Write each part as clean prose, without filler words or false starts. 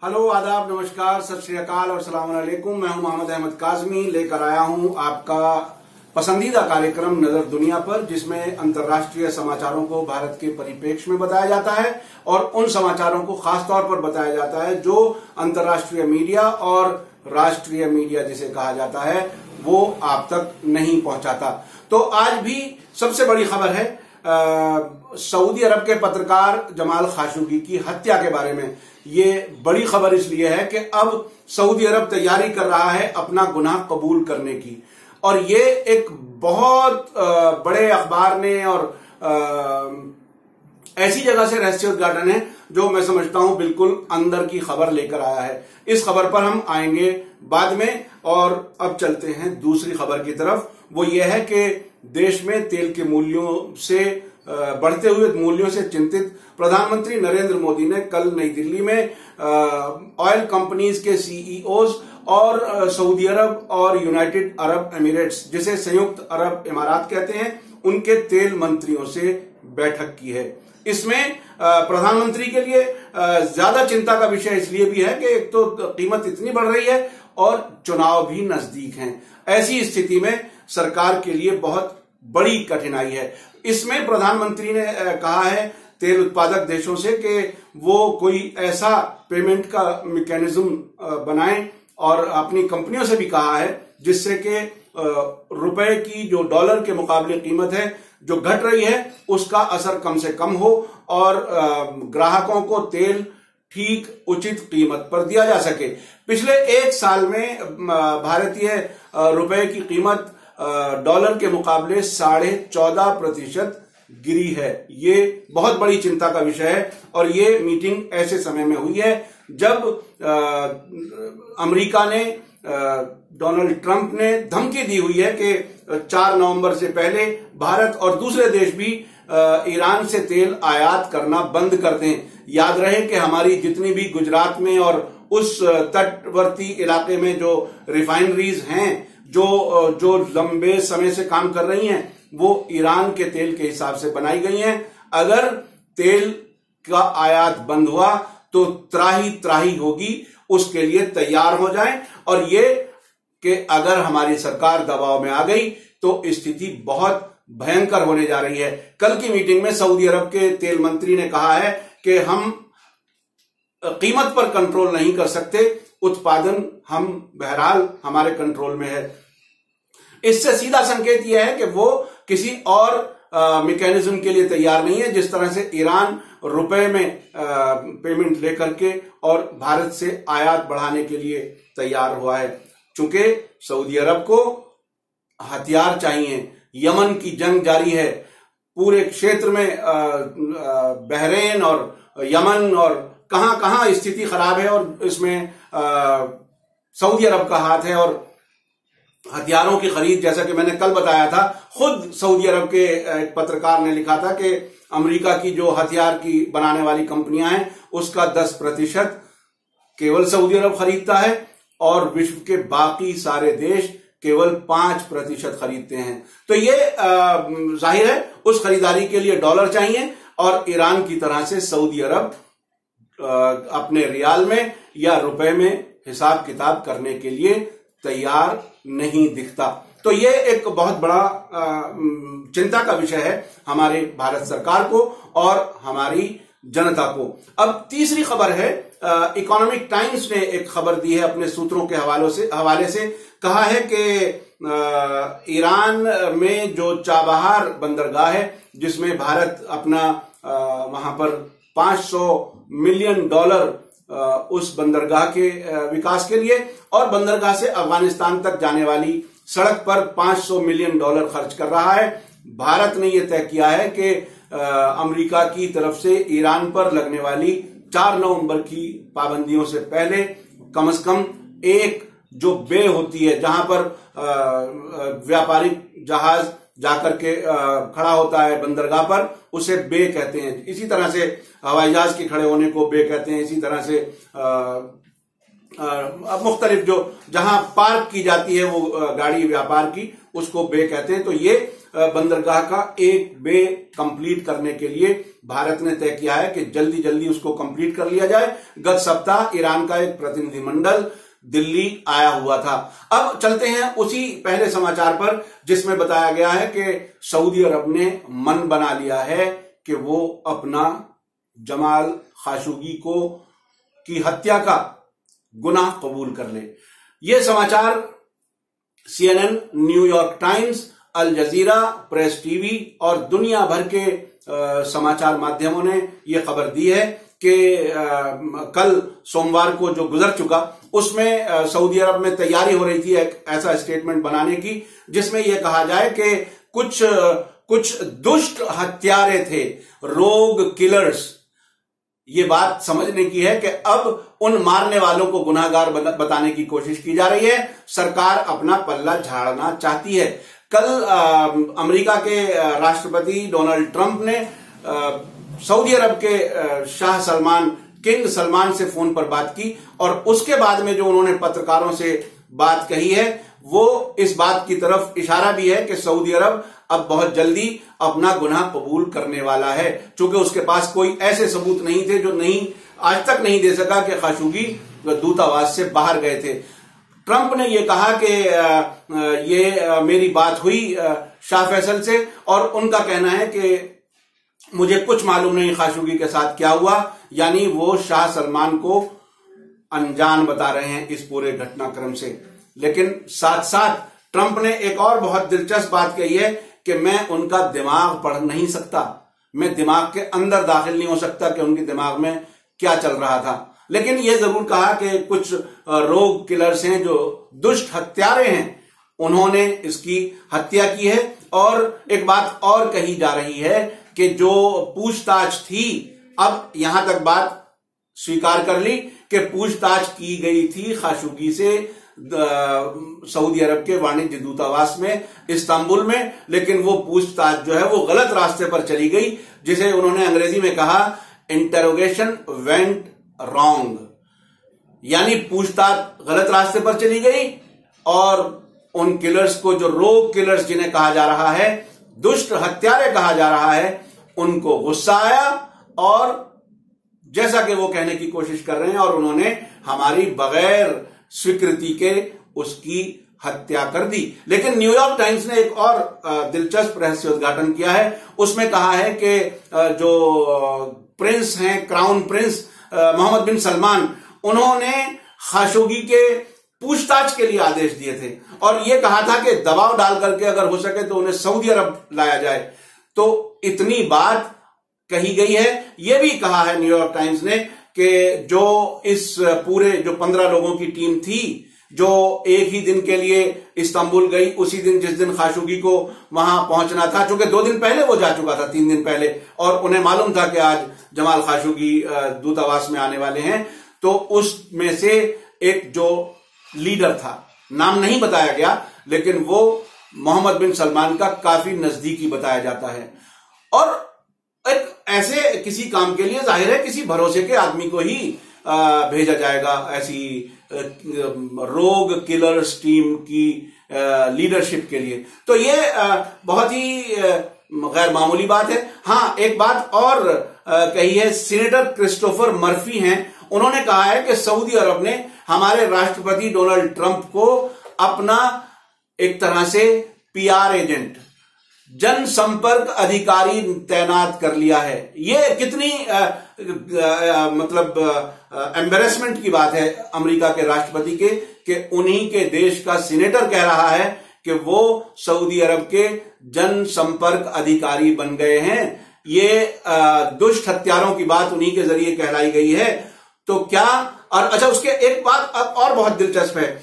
Hello, आदाब, नमस्कार, सत श्री अकाल और सलाम अलैकुम। मैं हूं मोहम्मद अहमद काज़मी, लेकर आया हूं आपका पसंदीदा कार्यक्रम नजर दुनिया पर, जिसमें अंतर्राष्ट्रीय समाचारों को भारत के परिप्रेक्ष्य में बताया जाता है और उन समाचारों को खास तौर पर बताया जाता है जो अंतर्राष्ट्रीय मीडिया और राष्ट्रीय मीडिया जिसे कहा जाता है वो आप तक नहीं पहुंचाता। तो आज भी सबसे बड़ी खबर है सऊदी अरब के पत्रकार जमाल खाशोगी की हत्या के बारे में। ये बड़ी खबर इसलिए है कि अब सऊदी अरब तैयारी कर रहा है अपना गुनाह कबूल करने की, और ये एक बहुत बड़े अखबार ने और ऐसी जगह से रहस्य उद्घाटन है जो मैं समझता हूं बिल्कुल अंदर की खबर लेकर आया है। इस खबर पर हम आएंगे बाद में, और अब चलते हैं दूसरी खबर की तरफ। वो ये है कि देश में तेल के मूल्यों से बढ़ते हुए मूल्यों से चिंतित प्रधानमंत्री नरेंद्र मोदी ने कल नई दिल्ली में ऑयल कंपनीज के सीईओज और सऊदी अरब और यूनाइटेड अरब एमिरेट्स, जिसे संयुक्त अरब इमारात कहते हैं, उनके तेल मंत्रियों से बैठक की है। इसमें प्रधानमंत्री के लिए ज्यादा चिंता का विषय इसलिए भी है कि एक तो कीमत इतनी बढ़ रही है और चुनाव भी नजदीक हैं। ऐसी स्थिति में सरकार के लिए बहुत बड़ी कठिनाई है। इसमें प्रधानमंत्री ने कहा है तेल उत्पादक देशों से कि वो कोई ऐसा पेमेंट का मैकेनिज्म बनाएं, और अपनी कंपनियों से भी कहा है जिससे कि रुपए की जो डॉलर के मुकाबले कीमत है जो घट रही है उसका असर कम से कम हो और ग्राहकों को तेल ठीक उचित कीमत पर दिया जा सके। पिछले एक साल में भारतीय रुपए की कीमत डॉलर के मुकाबले 14.5% गिरी है। ये बहुत बड़ी चिंता का विषय है, और ये मीटिंग ऐसे समय में हुई है जब अमेरिका ने डोनाल्ड ट्रंप ने धमकी दी हुई है कि 4 नवंबर से पहले भारत और दूसरे देश भी ईरान से तेल आयात करना बंद कर दें। याद रहे कि हमारी जितनी भी गुजरात में और उस तटवर्ती इलाके में जो रिफाइनरीज हैं जो लंबे समय से काम कर रही हैं, वो ईरान के तेल के हिसाब से बनाई गई हैं। अगर तेल का आयात बंद हुआ तो त्राही त्राही होगी, उसके लिए तैयार हो जाएं। और ये कि अगर हमारी सरकार दबाव में आ गई तो स्थिति बहुत भयंकर होने जा रही है। कल की मीटिंग में सऊदी अरब के तेल मंत्री ने कहा है कि हम कीमत पर कंट्रोल नहीं कर सकते, उत्पादन हम बहरहाल हमारे कंट्रोल में है। इससे सीधा संकेत यह है कि वो किसी और मैकेनिज्म के लिए तैयार नहीं है, जिस तरह से ईरान रुपए में पेमेंट लेकर के और भारत से आयात बढ़ाने के लिए तैयार हुआ है। चूंकि सऊदी अरब को हथियार चाहिए, यमन की जंग जारी है, पूरे क्षेत्र में बहरेन और यमन और कहां कहां स्थिति खराब है, और इसमें सऊदी अरब का हाथ है। और हथियारों की खरीद, जैसा कि मैंने कल बताया था, खुद सऊदी अरब के एक पत्रकार ने लिखा था कि अमेरिका की जो हथियार की बनाने वाली कंपनियां हैं उसका 10% केवल सऊदी अरब खरीदता है और विश्व के बाकी सारे देश केवल 5% खरीदते हैं। तो ये जाहिर है उस खरीदारी के लिए डॉलर चाहिए, और ईरान की तरह से सऊदी अरब अपने रियाल में या रुपए में हिसाब किताब करने के लिए तैयार नहीं दिखता। तो ये एक बहुत बड़ा चिंता का विषय है हमारे भारत सरकार को और हमारी जनता को। अब तीसरी खबर है, इकोनॉमिक टाइम्स ने एक खबर दी है अपने सूत्रों के हवाले से कहा है कि ईरान में जो चाबहार बंदरगाह है, जिसमें भारत अपना वहां पर $500 मिलियन उस बंदरगाह के विकास के लिए, और बंदरगाह से अफगानिस्तान तक जाने वाली सड़क पर $500 मिलियन खर्च कर रहा है। भारत ने यह तय किया है कि अमेरिका की तरफ से ईरान पर लगने वाली 4 नवंबर की पाबंदियों से पहले कम से कम एक जो बे होती है जहां पर व्यापारिक जहाज जाकर के खड़ा होता है बंदरगाह पर, उसे बे कहते हैं। इसी तरह से हवाई जहाज के खड़े होने को बे कहते हैं। इसी तरह से मुख्तलिफ जो जहां पार्क की जाती है वो गाड़ी व्यापार की, उसको बे कहते हैं। तो ये बंदरगाह का एक बे कंप्लीट करने के लिए भारत ने तय किया है कि जल्दी जल्दी उसको कंप्लीट कर लिया जाए। गत सप्ताह ईरान का एक प्रतिनिधिमंडल दिल्ली आया हुआ था। अब चलते हैं उसी पहले समाचार पर, जिसमें बताया गया है कि सऊदी अरब ने मन बना लिया है कि वो अपना जमाल खाशोगी की हत्या का गुनाह कबूल कर ले। यह समाचार CNN, न्यूयॉर्क टाइम्स, अल जजीरा, प्रेस टीवी और दुनिया भर के समाचार माध्यमों ने यह खबर दी है कि कल सोमवार को जो गुजर चुका उसमें सऊदी अरब में तैयारी हो रही थी एक ऐसा स्टेटमेंट बनाने की जिसमें यह कहा जाए कि कुछ दुष्ट हत्यारे थे, रोग किलर्स। ये बात समझने की है कि अब उन मारने वालों को गुनाहगार बताने की कोशिश की जा रही है। सरकार अपना पल्ला झाड़ना चाहती है। कल अमेरिका के राष्ट्रपति डोनाल्ड ट्रंप ने सऊदी अरब के शाह सलमान, किंग सलमान से फोन पर बात की और उसके बाद में जो उन्होंने पत्रकारों से बात कही है वो इस बात की तरफ इशारा भी है कि सऊदी अरब अब बहुत जल्दी अपना गुनाह कबूल करने वाला है, चूंकि उसके पास कोई ऐसे सबूत नहीं थे जो आज तक नहीं दे सका कि खाशोगी दूतावास से बाहर गए थे। ट्रंप ने यह कहा कि ये मेरी बात हुई शाह फैसल से और उनका कहना है कि मुझे कुछ मालूम नहीं खाशोगी के साथ क्या हुआ, यानी वो शाह सलमान को अनजान बता रहे हैं इस पूरे घटनाक्रम से। लेकिन साथ साथ ट्रंप ने एक और बहुत दिलचस्प बात कही है कि मैं उनका दिमाग पढ़ नहीं सकता, मैं दिमाग के अंदर दाखिल नहीं हो सकता कि उनके दिमाग में क्या चल रहा था। लेकिन यह जरूर कहा कि कुछ रोग किलर्स हैं जो दुष्ट हत्यारे हैं, उन्होंने इसकी हत्या की है। और एक बात और कही जा रही है कि जो पूछताछ थी, अब यहां तक बात स्वीकार कर ली कि पूछताछ की गई थी खाशोगी से सऊदी अरब के वाणिज्य दूतावास में इस्तांबुल में, लेकिन वो पूछताछ जो है वो गलत रास्ते पर चली गई, जिसे उन्होंने अंग्रेजी में कहा इंटेरोगेशन वेंट रॉन्ग, यानी पूछताछ गलत रास्ते पर चली गई और उन किलर्स को, जो रोग किलर्स जिन्हें कहा जा रहा है, दुष्ट हत्यारे कहा जा रहा है, उनको गुस्सा आया और जैसा कि वो कहने की कोशिश कर रहे हैं और उन्होंने हमारी बगैर स्वीकृति के उसकी हत्या कर दी। लेकिन न्यूयॉर्क टाइम्स ने एक और दिलचस्प रहस्योद्घाटन किया है। उसमें कहा है कि जो प्रिंस हैं, क्राउन प्रिंस मोहम्मद बिन सलमान, उन्होंने खाशोगी के पूछताछ के लिए आदेश दिए थे और यह कहा था कि दबाव डाल करके अगर हो सके तो उन्हें सऊदी अरब लाया जाए। तो इतनी बात कही गई है। यह भी कहा है न्यूयॉर्क टाइम्स ने कि जो इस पूरे जो 15 लोगों की टीम थी जो एक ही दिन के लिए इस्तांबुल गई, उसी दिन जिस दिन खाशोगी को वहां पहुंचना था, चूंकि 2 दिन पहले वो जा चुका था, 3 दिन पहले, और उन्हें मालूम था कि आज जमाल खाशोगी दूतावास में आने वाले हैं, तो उसमें से एक जो लीडर था, नाम नहीं बताया गया, लेकिन वो मोहम्मद बिन सलमान का काफी नजदीकी बताया जाता है। और एक ऐसे किसी काम के लिए जाहिर है किसी भरोसे के आदमी को ही भेजा जाएगा ऐसी रोग किलर्स टीम की लीडरशिप के लिए। तो ये बहुत ही गैर मामूली बात है। हाँ, एक बात और कही है, सीनेटर क्रिस्टोफर मर्फी हैं, उन्होंने कहा है कि सऊदी अरब ने हमारे राष्ट्रपति डोनाल्ड ट्रंप को अपना एक तरह से PR एजेंट, जनसंपर्क अधिकारी तैनात कर लिया है। ये कितनी मतलब एम्बेरसमेंट की बात है अमेरिका के राष्ट्रपति के कि उन्हीं के देश का सीनेटर कह रहा है कि वो सऊदी अरब के जनसंपर्क अधिकारी बन गए हैं। ये दुष्ट हत्यारों की बात उन्हीं के जरिए कहलाई गई है। तो क्या, और अच्छा, उसके एक बात और बहुत दिलचस्प है,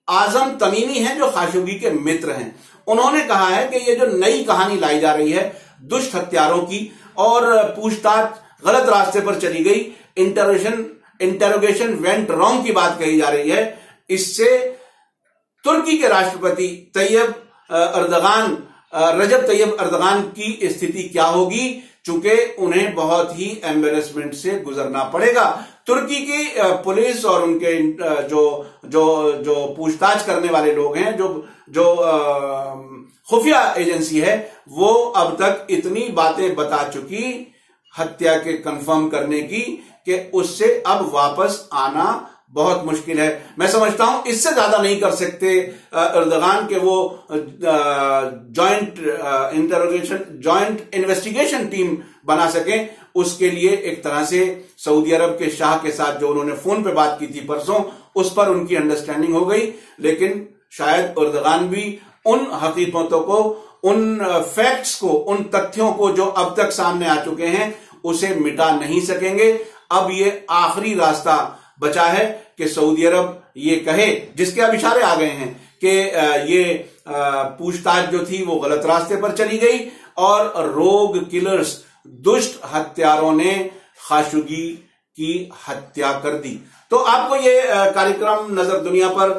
आजम तमीमी हैं जो खाशोगी के मित्र हैं, उन्होंने कहा है कि ये जो नई कहानी लाई जा रही है दुष्ट हत्यारों की और पूछताछ गलत रास्ते पर चली गई, इंटेरोगेशन वेंट रॉन्ग की बात कही जा रही है, इससे तुर्की के राष्ट्रपति रजब तैयब अर्दगान की स्थिति क्या होगी, चूंकि उन्हें बहुत ही एम्बेरसमेंट से गुजरना पड़ेगा। तुर्की की पुलिस और उनके जो पूछताछ करने वाले लोग हैं, जो खुफिया एजेंसी है, वो अब तक इतनी बातें बता चुकी हत्या के कंफर्म करने की कि उससे अब वापस आना बहुत मुश्किल है। मैं समझता हूं इससे ज्यादा नहीं कर सकते एर्दोगान के वो जॉइंट इन्वेस्टिगेशन टीम बना सकें। उसके लिए एक तरह से सऊदी अरब के शाह के साथ जो उन्होंने फोन पे बात की थी परसों, उस पर उनकी अंडरस्टैंडिंग हो गई, लेकिन शायद एर्दोगान भी उन हकीकतों को, उन फैक्ट्स को, उन तथ्यों को जो अब तक सामने आ चुके हैं उसे मिटा नहीं सकेंगे। अब ये आखिरी रास्ता बचा है कि सऊदी अरब ये कहे, जिसके अब इशारे आ गए हैं कि ये पूछताछ जो थी वो गलत रास्ते पर चली गई और रोग किलर्स, दुष्ट हत्यारों ने खाशोगी की हत्या कर दी। तो आपको ये कार्यक्रम नजर दुनिया पर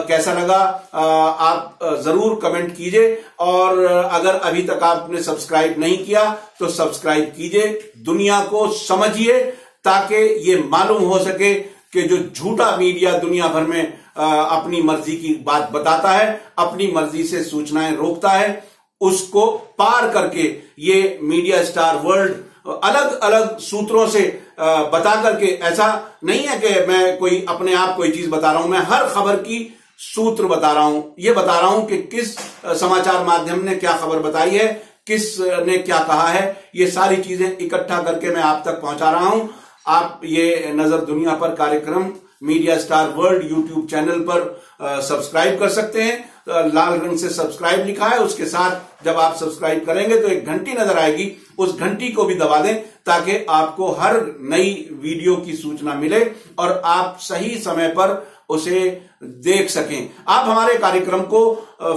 कैसा लगा, आप जरूर कमेंट कीजिए, और अगर अभी तक आपने सब्सक्राइब नहीं किया तो सब्सक्राइब कीजिए, दुनिया को समझिए, ताकि ये मालूम हो सके कि जो झूठा मीडिया दुनिया भर में अपनी मर्जी की बात बताता है, अपनी मर्जी से सूचनाएं रोकता है, उसको पार करके ये मीडिया स्टार वर्ल्ड अलग अलग सूत्रों से बता करके, ऐसा नहीं है कि मैं कोई अपने आप कोई चीज बता रहा हूं, मैं हर खबर की सूत्र बता रहा हूं। ये बता रहा हूं कि किस समाचार माध्यम ने क्या खबर बताई है, किस ने क्या कहा है, ये सारी चीजें इकट्ठा करके मैं आप तक पहुंचा रहा हूं। आप ये नजर दुनिया पर कार्यक्रम media star world YouTube channel पर सब्सक्राइब कर सकते हैं। लाल रंग से सब्सक्राइब लिखा है, उसके साथ जब आप सब्सक्राइब करेंगे तो एक घंटी नजर आएगी, उस घंटी को भी दबा दें ताकि आपको हर नई वीडियो की सूचना मिले और आप सही समय पर उसे देख सकें। आप हमारे कार्यक्रम को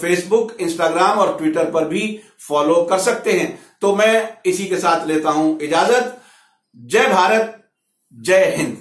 फेसबुक, इंस्टाग्राम और ट्विटर पर भी फॉलो कर सकते हैं। तो मैं इसी के साथ लेता हूं इजाजत। जय भारत, जय हिंद।